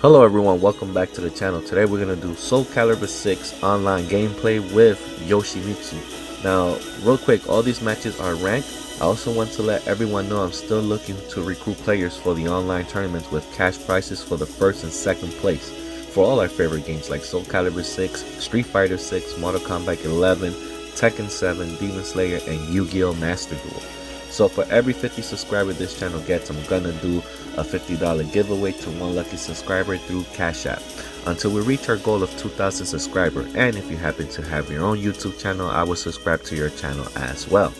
Hello everyone, welcome back to the channel. Today we're going to do Soulcalibur 6 online gameplay with Yoshimitsu. Now, real quick, all these matches are ranked. I also want to let everyone know I'm still looking to recruit players for the online tournaments with cash prizes for the first and second place for all our favorite games like Soulcalibur 6, Street Fighter 6, Mortal Kombat 11, Tekken 7, Demon Slayer, and Yu-Gi-Oh! Master Duel. So for every 50 subscribers this channel gets, I'm gonna do a $50 giveaway to one lucky subscriber through Cash App until we reach our goal of 2,000 subscribers. And if you happen to have your own YouTube channel, I will subscribe to your channel as well.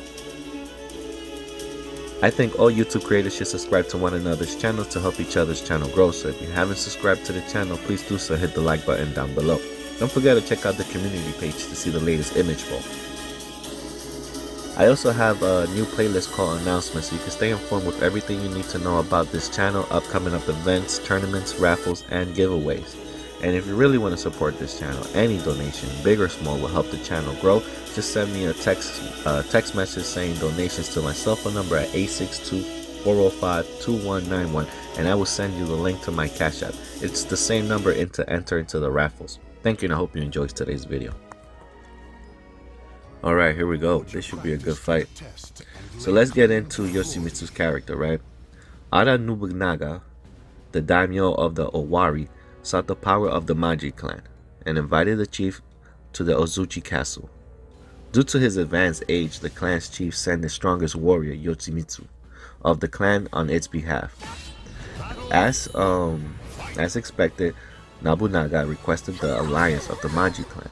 I think all YouTube creators should subscribe to one another's channels to help each other's channel grow. So if you haven't subscribed to the channel, please do so. Hit the like button down below. Don't forget to check out the community page to see the latest image poll. I also have a new playlist called Announcements, so you can stay informed with everything you need to know about this channel, upcoming events, tournaments, raffles, and giveaways. And if you really want to support this channel, any donation, big or small, will help the channel grow. Just send me a text message saying donations to my cell phone number at 862-405-2191, and I will send you the link to my Cash App. It's the same number to enter into the raffles. Thank you, and I hope you enjoyed today's video. Alright, here we go. This should be a good fight. So let's get into Yoshimitsu's character, right? Ada Nobunaga, the daimyo of the Owari, sought the power of the Maji clan and invited the chief to the Ozuchi castle. Due to his advanced age, the clan's chief sent the strongest warrior, Yoshimitsu, of the clan on its behalf. As expected, Nobunaga requested the alliance of the Maji clan.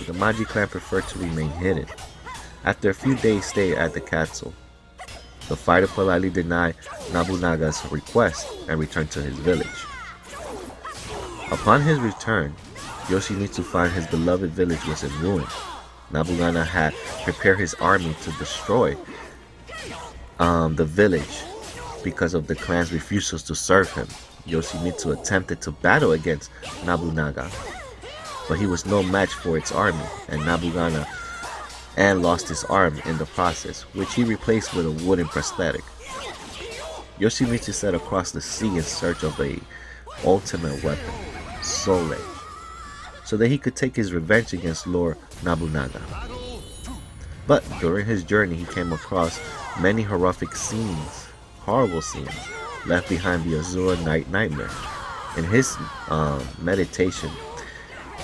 The Maji clan preferred to remain hidden. After a few days' stay at the castle, the fighter politely denied Nobunaga's request and returned to his village. Upon his return, Yoshimitsu found his beloved village was in ruin. Nobunaga had prepared his army to destroy the village because of the clan's refusals to serve him. Yoshimitsu attempted to battle against Nobunaga, but he was no match for its army, and Nobunaga lost his arm in the process, which he replaced with a wooden prosthetic. Yoshimitsu set across the sea in search of a ultimate weapon, Soul Edge, so that he could take his revenge against Lord Nobunaga. But during his journey, he came across many horrific scenes, horrible scenes, left behind the Azure Night Nightmare. In his meditation,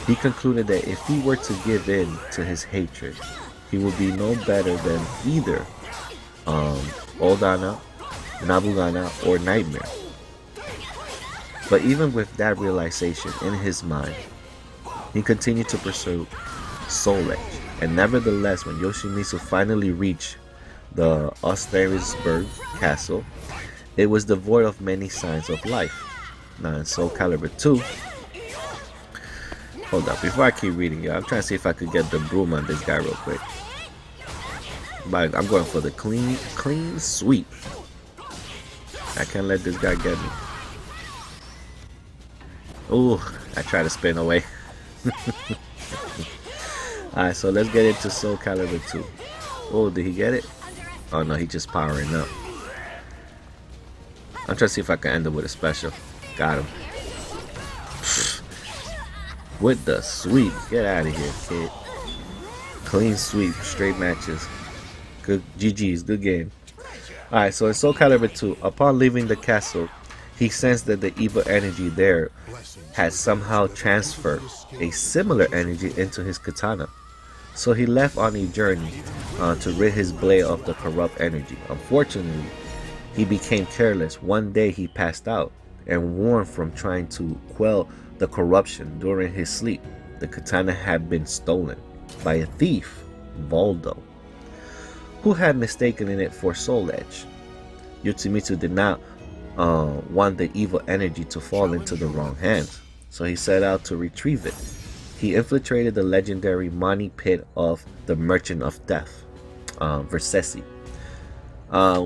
he concluded that if he were to give in to his hatred, he would be no better than either Odana, Nobunaga, or Nightmare. But even with that realization in his mind, he continued to pursue Soul Edge. And nevertheless, when Yoshimitsu finally reached the Osterisburg castle, it was devoid of many signs of life. Now in Soulcalibur 2, hold up, before I keep reading, I'm trying to see if I could get the broom on this guy real quick. But I'm going for the clean sweep. I can't let this guy get me. Ooh, I try to spin away. Alright, so let's get into Soulcalibur 2. Oh, did he get it? Oh no, he's just powering up. I'm trying to see if I can end it with a special. Got him. With the sweep. Get out of here, kid. Clean sweep. Straight matches. Good GG's. Good game. Alright, so in Soulcalibur 2, upon leaving the castle, he sensed that the evil energy there had somehow transferred a similar energy into his katana. So he left on a journey to rid his blade of the corrupt energy. Unfortunately, he became careless. One day he passed out and warned from trying to quell the corruption during his sleep. The katana had been stolen by a thief, Voldo, who had mistaken it for Soul Edge. Yoshimitsu did not want the evil energy to fall into the wrong hands, so he set out to retrieve it. He infiltrated the legendary money pit of the Merchant of Death, Versesi,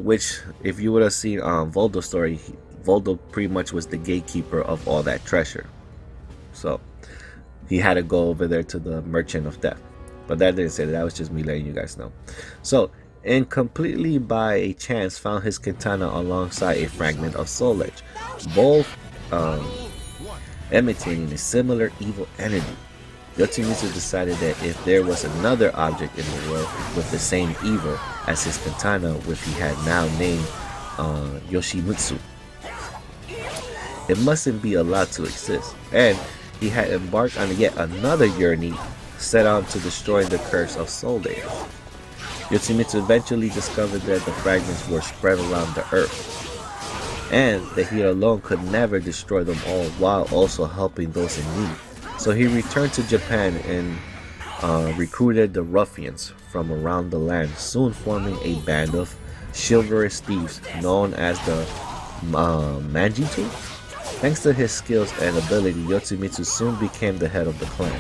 which, if you would have seen Voldo's story, Voldo pretty much was the gatekeeper of all that treasure. So he had to go over there to the Merchant of Death. But that didn't say that. That was just me letting you guys know. So, and completely by a chance found his katana alongside a fragment of Soul Edge. Both imitating a similar evil energy. Yoshimitsu decided that if there was another object in the world with the same evil as his katana, which he had now named Yoshimitsu, it mustn't be allowed to exist, and he had embarked on yet another journey set on to destroy the curse of Soul Age. Yoshimitsu eventually discovered that the fragments were spread around the earth, and that he alone could never destroy them all while also helping those in need. So he returned to Japan and recruited the ruffians from around the land, soon forming a band of chivalrous thieves known as the Manjitsu. Thanks to his skills and ability, Yoshimitsu soon became the head of the clan.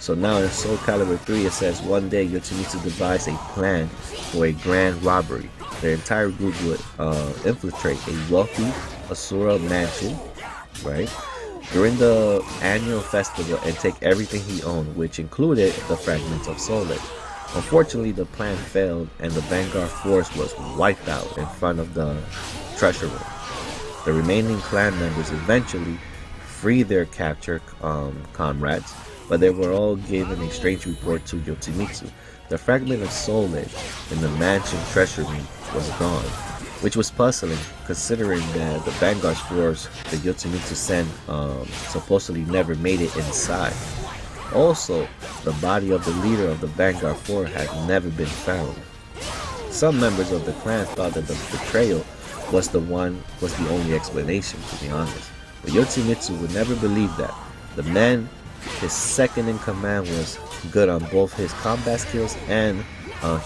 So now in Soulcalibur 3 it says, one day Yoshimitsu devised a plan for a grand robbery. The entire group would infiltrate a wealthy Asura mansion, right, during the annual festival and take everything he owned, which included the fragments of Soul Edge. Unfortunately, the plan failed and the Vanguard force was wiped out in front of the treasure room. The remaining clan members eventually freed their captured comrades, but they were all given a strange report to Yoshimitsu. The fragment of Soul Edge in the mansion treasure room was gone, which was puzzling considering that the Vanguard force that Yoshimitsu sent supposedly never made it inside. Also, the body of the leader of the Vanguard force had never been found. Some members of the clan thought that the betrayal was the only explanation, to be honest. But Yoshimitsu would never believe that. The man, his second in command, was good on both his combat skills and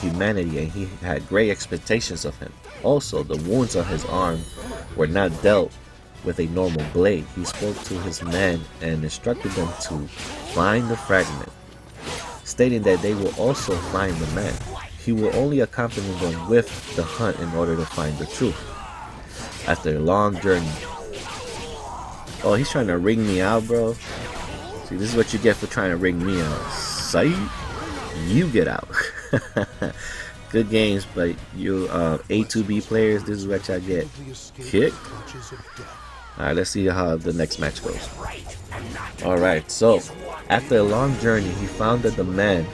humanity, and he had great expectations of him. Also, the wounds on his arm were not dealt with a normal blade. He spoke to his men and instructed them to find the fragment, stating that they will also find the man. He will only accompany them with the hunt in order to find the truth. After a long journey. Oh, he's trying to ring me out, bro. See, this is what you get for trying to ring me out. Say, you get out. Good games, but you A2B players, this is what y'all get. Kicked. Alright, let's see how the next match goes. Alright, so after a long journey, he found that the man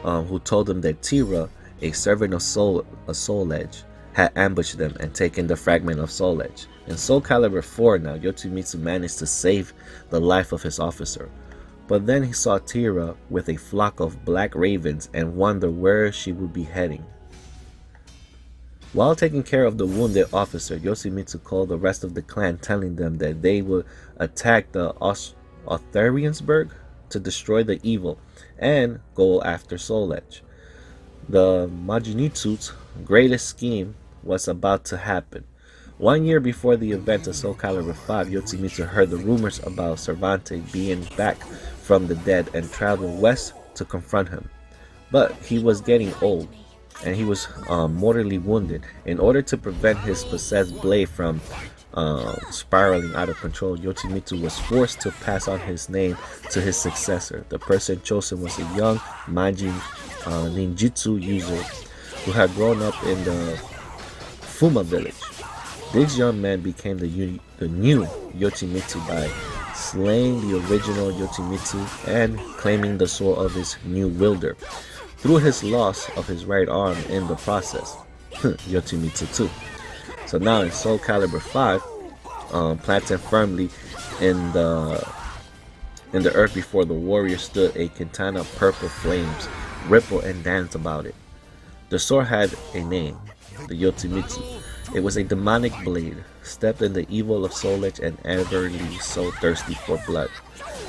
who told him that Tira, a servant of Soul Edge, had ambushed them and taken the fragment of Soul Edge. In Soulcalibur 4 now, Yoshimitsu managed to save the life of his officer. But then he saw Tira with a flock of black ravens and wondered where she would be heading. While taking care of the wounded officer, Yoshimitsu called the rest of the clan, telling them that they would attack the Othariansburg to destroy the evil and go after Soul Edge. The Majinitsu's greatest scheme was about to happen. 1 year before the event of Soulcalibur 5, Yoshimitsu heard the rumors about Cervantes being back from the dead and traveled west to confront him. But he was getting old, and he was mortally wounded. In order to prevent his possessed blade from spiraling out of control, Yoshimitsu was forced to pass on his name to his successor. The person chosen was a young Manji ninjutsu user who had grown up in the Fuma village. This young man became the new Yoshimitsu by slaying the original Yoshimitsu and claiming the soul of his new wielder through his loss of his right arm in the process. Yoshimitsu too. So now in Soulcalibur 5, planted firmly in the earth before the warrior stood a katana. Purple flames ripple and dance about it. The sword had a name, the Yoshimitsu. It was a demonic blade, steeped in the evil of Soul Edge and everly so thirsty for blood.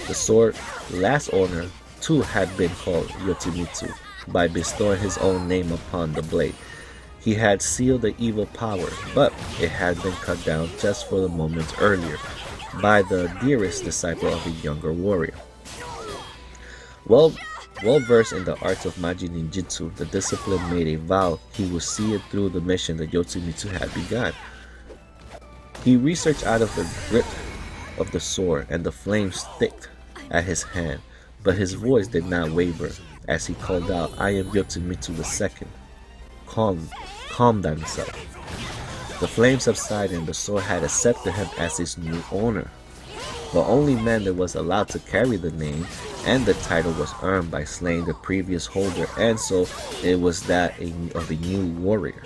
The sword's last owner too had been called Yoshimitsu by bestowing his own name upon the blade. He had sealed the evil power, but it had been cut down just for the moments earlier by the dearest disciple of a younger warrior. Well versed in the arts of Maji Ninjutsu, the discipline made a vow he would see it through the mission that Yoshimitsu had begun. He researched out of the grip of the sword and the flames sticked at his hand, but his voice did not waver as he called out, "I am Yoshimitsu II. Calm thyself." The flames subsided and the sword had accepted him as its new owner. but only man that was allowed to carry the name, and the title was earned by slaying the previous holder, and so it was that of a new warrior.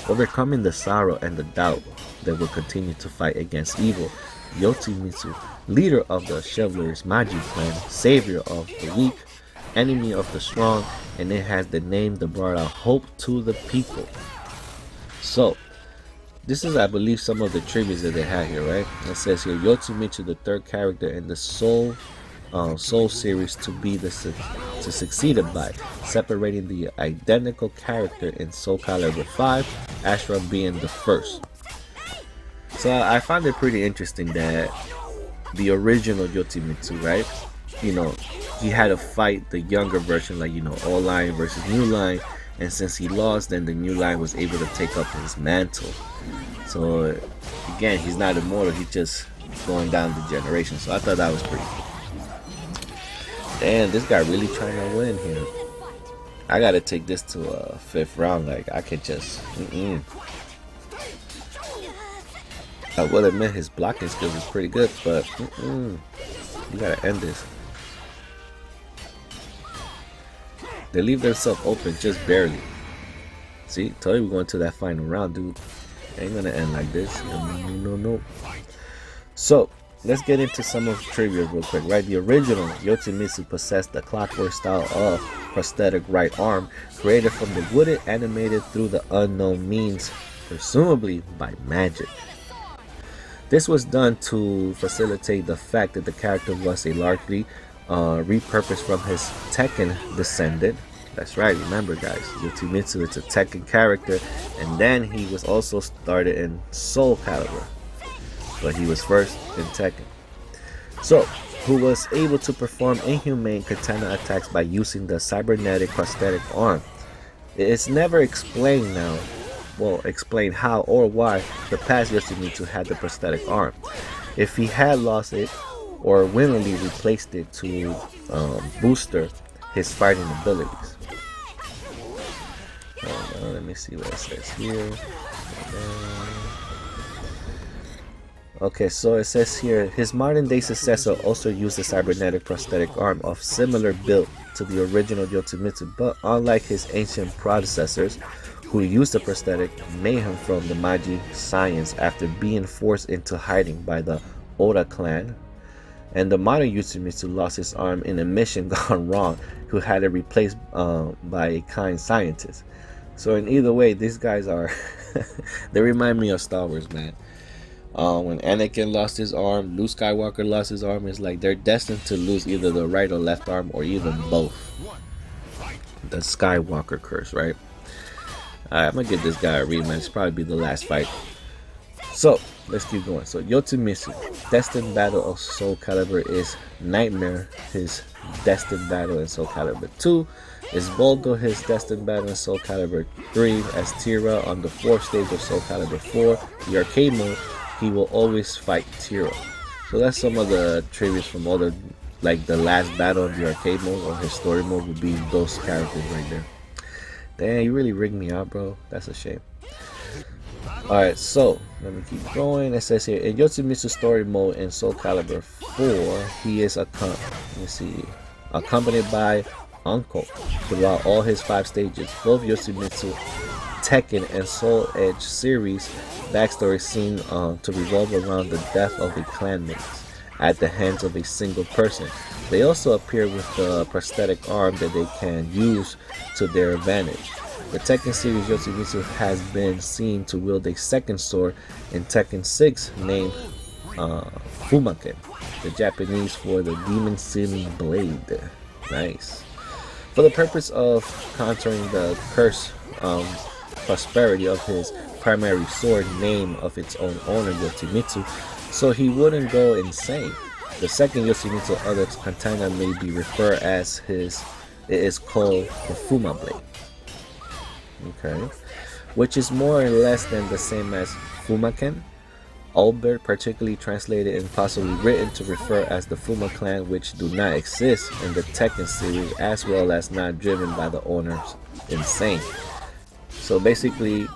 Overcoming the sorrow and the doubt that would continue to fight against evil, Yoshimitsu, leader of the Chivalrous Maji clan, savior of the weak, enemy of the strong, and it has the name that brought out hope to the people. So, this is, I believe, some of the tributes that they had here, right? It says here, Yoshimitsu, the third character in the Soul series to succeeded by separating the identical character in Soulcalibur 5, Ashra being the first. So I find it pretty interesting that the original Yoshimitsu, right? You know, he had to fight the younger version, like, you know, Old Line versus New Line, and since he lost, then the New Line was able to take up his mantle. So again, he's not immortal, he's just going down the generation. So I thought that was pretty cool. Damn, this guy really trying to win here. I gotta take this to a 5th round. Like, I could just I will admit his blocking skills is pretty good, but you gotta end this. They leave themselves open just barely. See, told you we're going to that final round, dude. Ain't gonna end like this. No. So let's get into some of the trivia real quick, right? The original Yoshimitsu possessed the clockwork style of prosthetic right arm, created from the wooded animated through the unknown means, presumably by magic. This was done to facilitate the fact that the character was a largely repurposed from his Tekken descendant. That's right, remember guys, Yoshimitsu is a Tekken character, and then he was also started in Soulcalibur, but he was first in Tekken. So, who was able to perform inhumane katana attacks by using the cybernetic prosthetic arm. It's never explained now, explain how or why the past Yoshimitsu had the prosthetic arm. If he had lost it or willingly replaced it to booster his fighting abilities. Let me see what it says here. Okay, so it says here, his modern day successor also used a cybernetic prosthetic arm of similar build to the original Yoshimitsu, but unlike his ancient predecessors, who used the prosthetic, made him from the Maji science after being forced into hiding by the Oda clan. And the modern Yoshimitsu lost his arm in a mission gone wrong, who had it replaced by a kind scientist. So in either way, these guys are, they remind me of Star Wars, man. When Anakin lost his arm, Luke Skywalker lost his arm, it's like they're destined to lose either the right or left arm, or even both. The Skywalker curse, right? Alright, I'm gonna give this guy a rematch. It's probably be the last fight. So, let's keep going. So, Yoshimitsu, destined battle of Soulcalibur is Nightmare, his destined battle in Soulcalibur 2. Is Boldo, his destined battle in Soulcalibur 3. As Tira on the 4th stage of Soulcalibur 4. The arcade mode, he will always fight Tira. So that's some of the tributes from all the, like the last battle of the arcade mode or his story mode would be those characters right there. Damn, you really rigged me out, bro. That's a shame. Alright, so let me keep going. It says here, in Yoshimitsu story mode in Soulcalibur 4, he is accompanied by Uncle throughout all his 5 stages. Both Yoshimitsu, Tekken, and Soul Edge series backstory seem to revolve around the death of a clanmate at the hands of a single person. They also appear with the prosthetic arm that they can use to their advantage. The Tekken series, Yoshimitsu has been seen to wield a second sword in Tekken 6 named Fumaken, the Japanese for the Demon Sin Blade. Nice. For the purpose of countering the curse prosperity of his primary sword, name of its own owner, Yoshimitsu, so he wouldn't go insane. The second Yoshimitsu, other katana may be referred as it is called the Fuma Blade. Okay, which is more or less than the same as Fumaken, albeit particularly translated and possibly written to refer as the Fuma clan, which do not exist in the Tekken series, as well as not driven by the owners insane. So basically,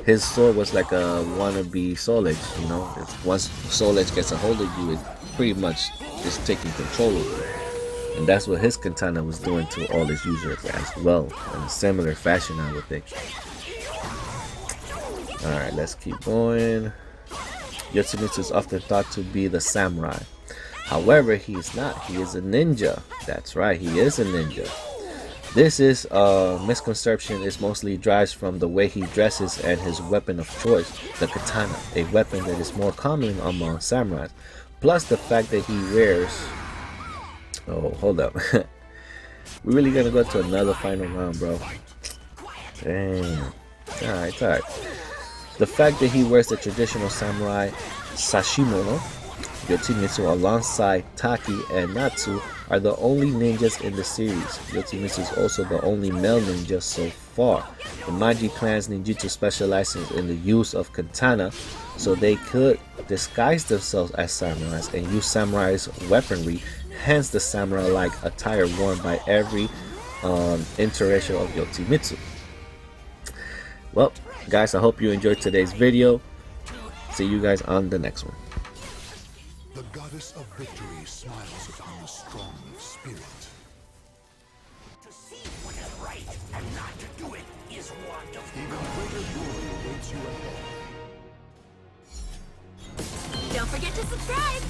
his sword was like a wannabe Soul Edge, you know. Once Soul Edge gets a hold of you, pretty much just taking control of you. And that's what his katana was doing to all his users as well, in a similar fashion, I would think. Alright, let's keep going. Yoshimitsu is often thought to be the samurai. However, he is not. He is a ninja. That's right, he is a ninja. This is misconception is mostly derives from the way he dresses and his weapon of choice, the katana, a weapon that is more common among samurais. Plus the fact that he wears... Oh, hold up. We're really gonna go to another final round, bro. Damn. Alright, alright. The fact that he wears the traditional samurai sashimono, Yoshimitsu alongside Taki and Natsu are the only ninjas in the series. Yoshimitsu is also the only male ninja so far. The Maji clan's ninjutsu specializes in the use of katana, so they could disguise themselves as samurais and use samurai's weaponry, hence the samurai-like attire worn by every interracial of Yoshimitsu. Well, guys, I hope you enjoyed today's video. See you guys on the next one. The goddess of victory smiles upon the strong spirit. To see what is right and not to do it is wonderful. Even greater glory awaits you ahead. Don't forget to subscribe!